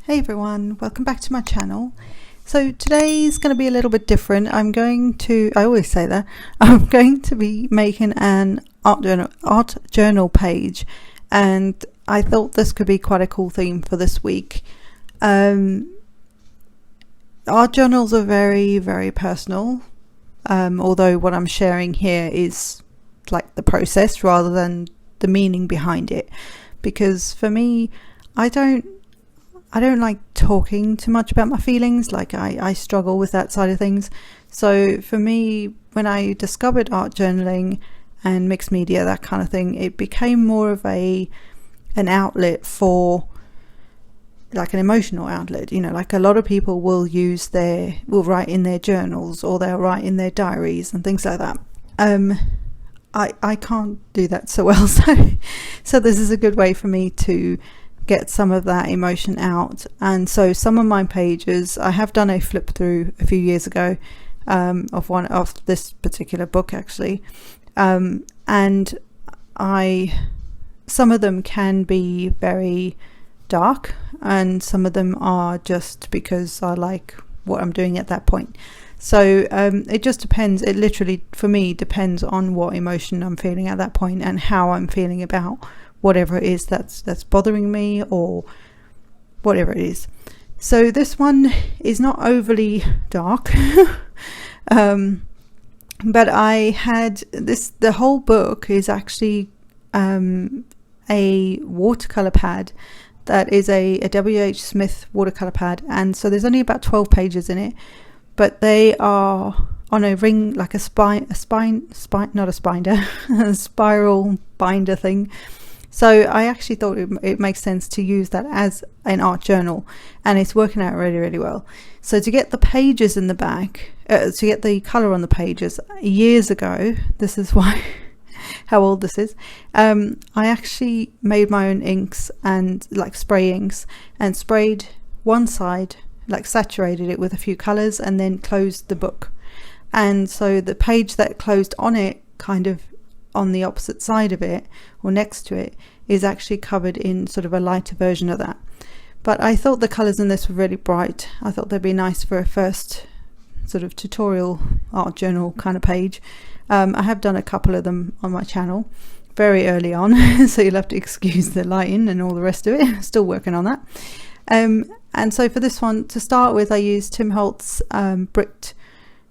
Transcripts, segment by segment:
Hey everyone, welcome back to my channel. So today's going to be a little bit different. I always say that, I'm going to be making an art journal page, and I thought this could be quite a cool theme for this week. Art journals are very, very personal, although what I'm sharing here is like the process rather than the meaning behind it, because for me, I don't like talking too much about my feelings. Like I struggle with that side of things. So for me, when I discovered art journaling and mixed media, that kind of thing, it became more of an outlet for, like, an emotional outlet. You know, like a lot of people will write in their journals, or they'll write in their diaries and things like that. I can't do that so well. So this is a good way for me to get some of that emotion out. And so some of my pages, I have done a flip through a few years ago of one of this particular book actually, and some of them can be very dark, and some of them are just because I like what I'm doing at that point. So it just depends. It literally, for me, depends on what emotion I'm feeling at that point and how I'm feeling about whatever it is that's bothering me, or whatever it is. So this one is not overly dark, but I had this, the whole book is actually a watercolor pad that is a W.H. Smith watercolor pad, and so there's only about 12 pages in it, but they are on a ring, like a spiral binder thing. So I actually thought it makes sense to use that as an art journal, and it's working out really, really well. So to get the pages in the back, to get the color on the pages, years ago, this is why how old this is, I actually made my own inks, and like spray inks, and sprayed one side, like saturated it with a few colors, and then closed the book. And so the page that closed on it, kind of on the opposite side of it or next to it, is actually covered in sort of a lighter version of that. But I thought the colors in this were really bright. I thought they'd be nice for a first sort of tutorial art journal kind of page. I have done a couple of them on my channel very early on, so you'll have to excuse the lighting and all the rest of it. Still working on that. And so for this one, to start with, I used Tim Holtz bricked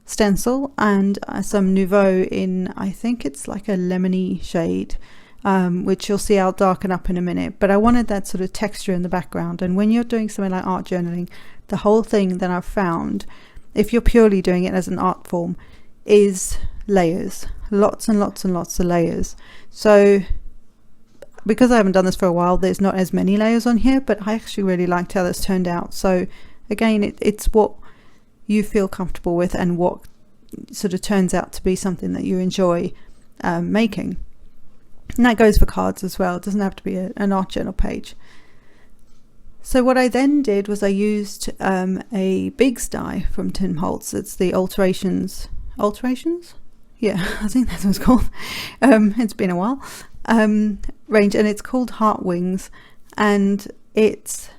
stencil and some Nouveau in, I think it's like a lemony shade, which you'll see I'll darken up in a minute. But I wanted that sort of texture in the background, and when you're doing something like art journaling, the whole thing that I've found, if you're purely doing it as an art form, is layers. Lots and lots and lots of layers. So because I haven't done this for a while, there's not as many layers on here, but I actually really liked how this turned out. So again, it's what you feel comfortable with and what sort of turns out to be something that you enjoy making. And that goes for cards as well. It doesn't have to be an art journal page. So what I then did was I used a big die from Tim Holtz. It's the alterations? Yeah, I think that's what it's called. It's been a while. Range, and it's called Heart Wings, and it's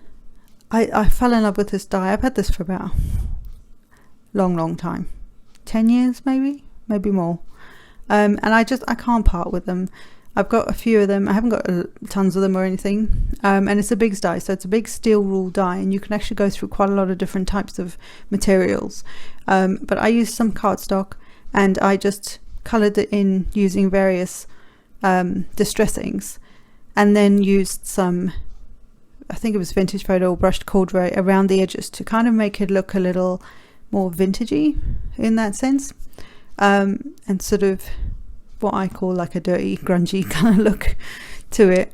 I fell in love with this die. I've had this for about long time, 10 years maybe more, and I can't part with them. I've got a few of them. I haven't got tons of them or anything, and it's a big die, so it's a big steel rule die, and you can actually go through quite a lot of different types of materials, but I used some cardstock, and I just colored it in using various distress inks, and then used some, I think it was vintage photo or brushed corduroy around the edges to kind of make it look a little more vintagey in that sense, and sort of what I call like a dirty, grungy kind of look to it.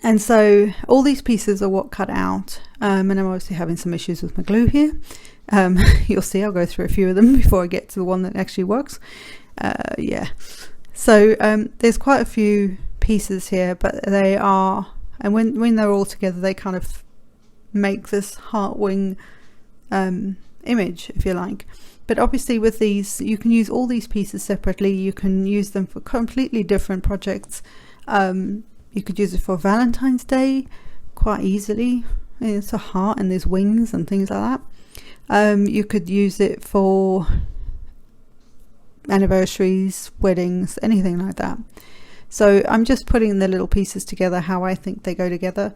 And so all these pieces are what cut out, and I'm obviously having some issues with my glue here. You'll see I'll go through a few of them before I get to the one that actually works. Yeah, so there's quite a few pieces here, but they are, and when they're all together, they kind of make this heart wing image, if you like. But obviously with these, you can use all these pieces separately. You can use them for completely different projects. You could use it for Valentine's Day quite easily. It's a heart and there's wings and things like that. You could use it for anniversaries, weddings, anything like that. So I'm just putting the little pieces together how I think they go together.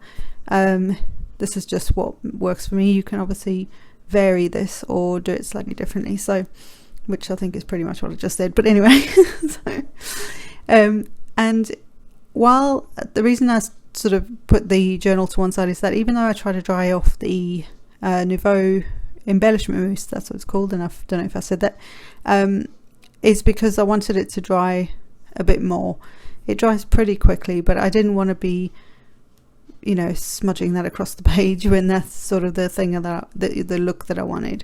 This is just what works for me. You can obviously vary this or do it slightly differently, so which I think is pretty much what I just said, but anyway. And while the reason I sort of put the journal to one side is that even though I try to dry off the Nouveau embellishment mousse, that's what it's called, and I don't know if I said that, is because I wanted it to dry a bit more. It dries pretty quickly, but I didn't want to be, you know, smudging that across the page when that's sort of the thing that the look that I wanted.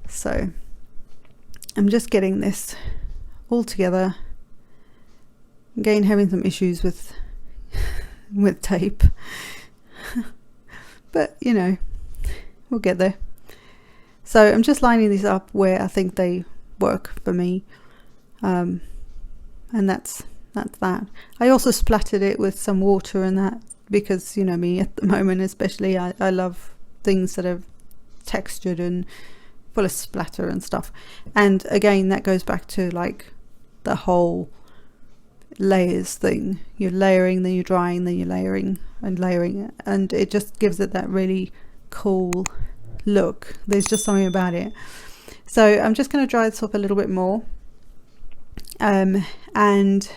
So I'm just getting this all together. Again, having some issues with tape, but you know, we'll get there. So I'm just lining these up where I think they work for me, and that's that. I also splattered it with some water and that, because you know me at the moment especially, I love things that are textured and full of splatter and stuff. And again, that goes back to like the whole layers thing. You're layering, then you're drying, then you're layering and layering, and it just gives it that really cool look. There's just something about it. So I'm just going to dry this up a little bit more, and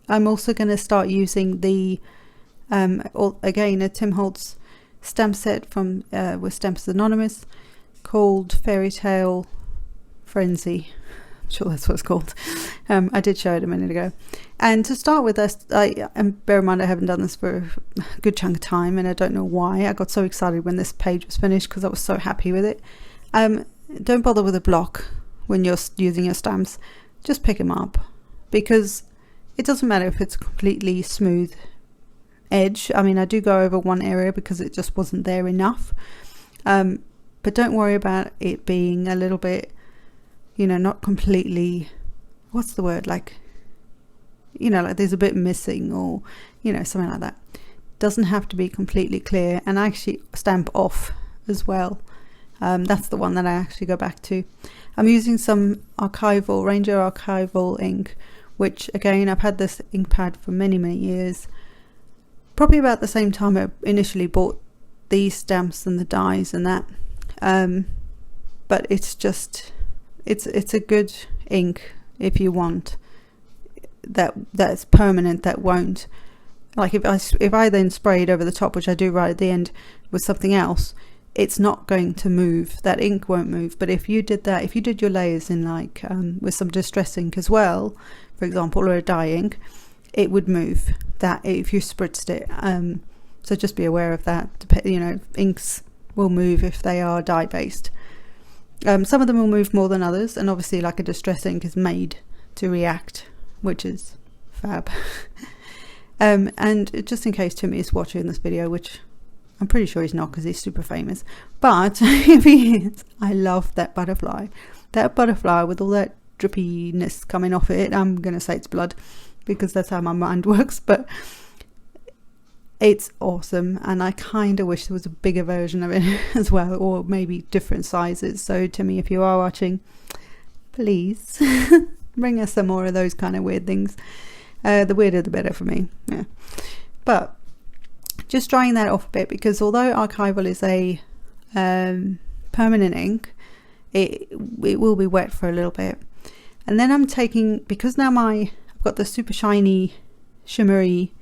I'm also going to start using the again a Tim Holtz stamp set from with Stamps Anonymous called Fairytale Frenzy. I'm sure that's what it's called. I did show it a minute ago. And to start with, and bear in mind I haven't done this for a good chunk of time, and I don't know why. I got so excited when this page was finished because I was so happy with it. Don't bother with a block when you're using your stamps. Just pick them up, because it doesn't matter if it's a completely smooth edge. I mean, I do go over one area because it just wasn't there enough. But don't worry about it being a little bit, you know, not completely, what's the word, like, you know, like there's a bit missing, or, you know, something like that. Doesn't have to be completely clear. And I actually stamp off as well. That's the one that I actually go back to. I'm using some Ranger archival ink, which again, I've had this ink pad for many years. Probably about the same time I initially bought these stamps and the dies and that. But it's just, it's a good ink if you want that's permanent, that won't, like if I then sprayed over the top, which I do right at the end, with something else, it's not going to move. That ink won't move. But if you did that, if you did your layers in like with some distress ink as well, for example, or a dye ink, it would move that if you spritzed it. So just be aware of that. You know, inks will move if they are dye based. Some of them will move more than others, and obviously like a distress ink is made to react, which is fab. And just in case Timmy is watching this video, which I'm pretty sure he's not because he's super famous, but if he is, I love that butterfly. That butterfly with all that drippiness coming off it, I'm going to say it's blood because that's how my mind works, but it's awesome, and I kind of wish there was a bigger version of it as well, or maybe different sizes. So Timmy, if you are watching, please bring us some more of those kind of weird things. The weirder the better for me. Yeah. But just drying that off a bit, because although archival is a permanent ink, it will be wet for a little bit. And then I'm taking, because now I've got the super shiny, shimmery,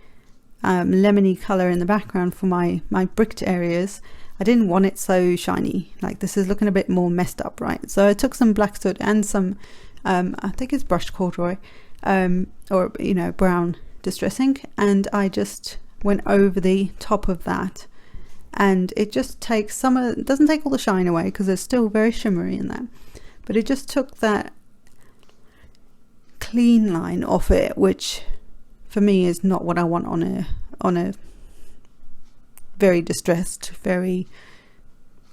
lemony colour in the background for my bricked areas. I didn't want it so shiny. Like, this is looking a bit more messed up, right? So I took some black soot and some, I think it's brushed corduroy, or, you know, brown distress ink, and I just went over the top of that, and it just takes it doesn't take all the shine away because it's still very shimmery in that, but it just took that clean line off it, which for me is not what I want on a very distressed, very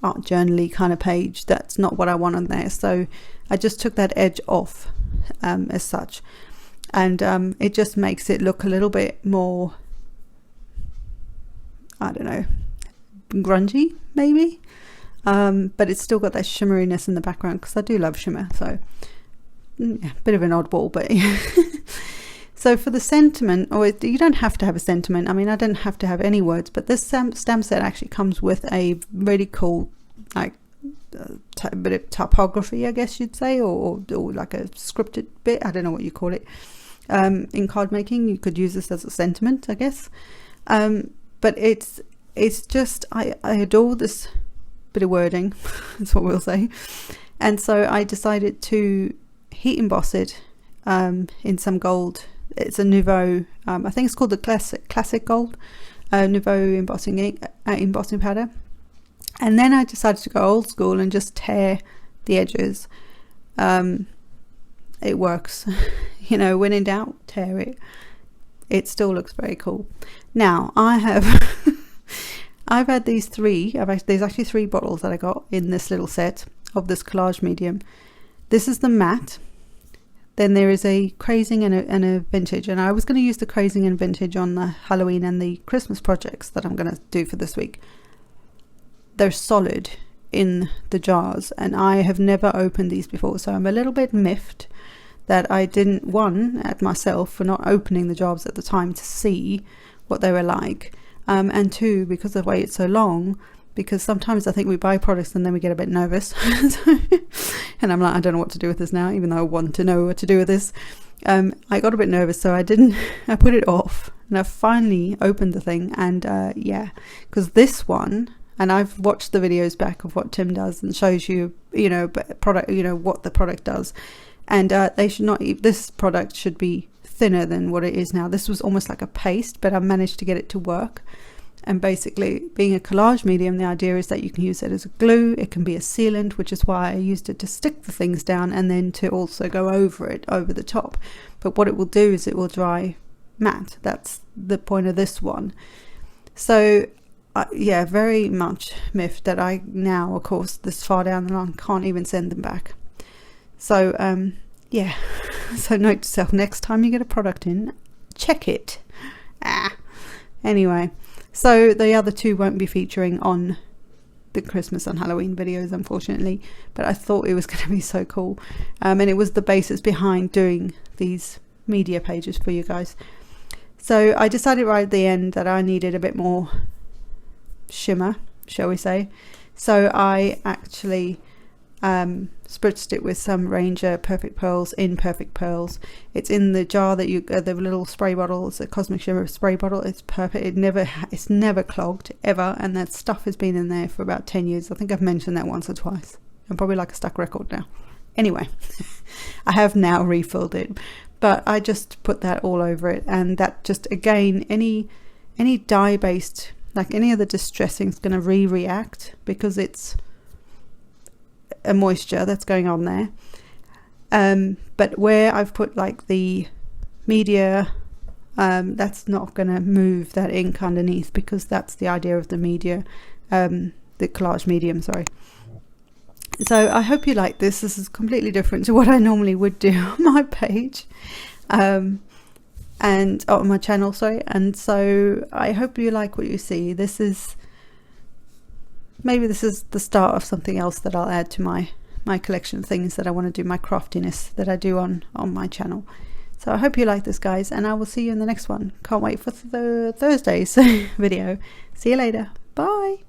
art journal-y kind of page. That's not what I want on there. So I just took that edge off as such, and it just makes it look a little bit more, I don't know, grungy maybe, but it's still got that shimmeriness in the background because I do love shimmer. So yeah, bit of an oddball, but yeah. So for the sentiment, or you don't have to have a sentiment. I mean, I don't have to have any words, but this stamp set actually comes with a really cool, like, bit of typography, I guess you'd say, or like a scripted bit. I don't know what you call it. In card making, you could use this as a sentiment, I guess. But it's just, I adore this bit of wording. That's what we'll say. And so I decided to heat emboss it in some gold. It's a Nouveau, I think it's called the classic gold, Nouveau embossing powder. And then I decided to go old school and just tear the edges. It works. You know, when in doubt, tear it. It still looks very cool. Now I have I've had these three. There's actually 3 bottles that I got in this little set of this collage medium. This is the matte. Then there is a crazing and a vintage, and I was going to use the crazing and vintage on the Halloween and the Christmas projects that I'm going to do for this week. They're solid in the jars, and I have never opened these before, so I'm a little bit miffed that I didn't, one, at myself for not opening the jars at the time to see what they were like, and 2, because of the way it's so long, because sometimes I think we buy products and then we get a bit nervous. And I'm like, I don't know what to do with this now, even though I want to know what to do with this. I got a bit nervous, so I put it off, and I finally opened the thing, and yeah, because this one, and I've watched the videos back of what Tim does and shows you, you know, product, you know, what the product does, and they should not, this product should be thinner than what it is now. This was almost like a paste, but I managed to get it to work. And basically, being a collage medium, the idea is that you can use it as a glue. It can be a sealant, which is why I used it to stick the things down, and then to also go over it, over the top. But what it will do is it will dry matte. That's the point of this one. So yeah, very much miffed that I now, of course, this far down the line, can't even send them back. So yeah, so note to self, next time you get a product in, check it. Anyway, so the other 2 won't be featuring on the Christmas and Halloween videos, unfortunately, but I thought it was going to be so cool, and it was the basis behind doing these media pages for you guys. So I decided right at the end that I needed a bit more shimmer, shall we say. So I actually spritzed it with some Ranger Perfect Pearls in Perfect Pearls. It's in the jar that you the little spray bottle. It's a Cosmic Shimmer spray bottle. It's perfect. It's never clogged ever, and that stuff has been in there for about 10 years. I think I've mentioned that once or twice. I'm probably like a stuck record now. Anyway, I have now refilled it, but I just put that all over it, and that just, again, any dye based, like any of the distressing, is going to react because it's a moisture that's going on there. But where I've put like the media, that's not going to move that ink underneath, because that's the idea of the media, the collage medium, sorry. So I hope you like this. This is completely different to what I normally would do on my page, and on my channel, sorry. And so I hope you like what you see. Maybe this is the start of something else that I'll add to my collection of things that I want to do, my craftiness that I do on my channel. So I hope you like this, guys, and I will see you in the next one. Can't wait for the Thursday's video. See you later. Bye.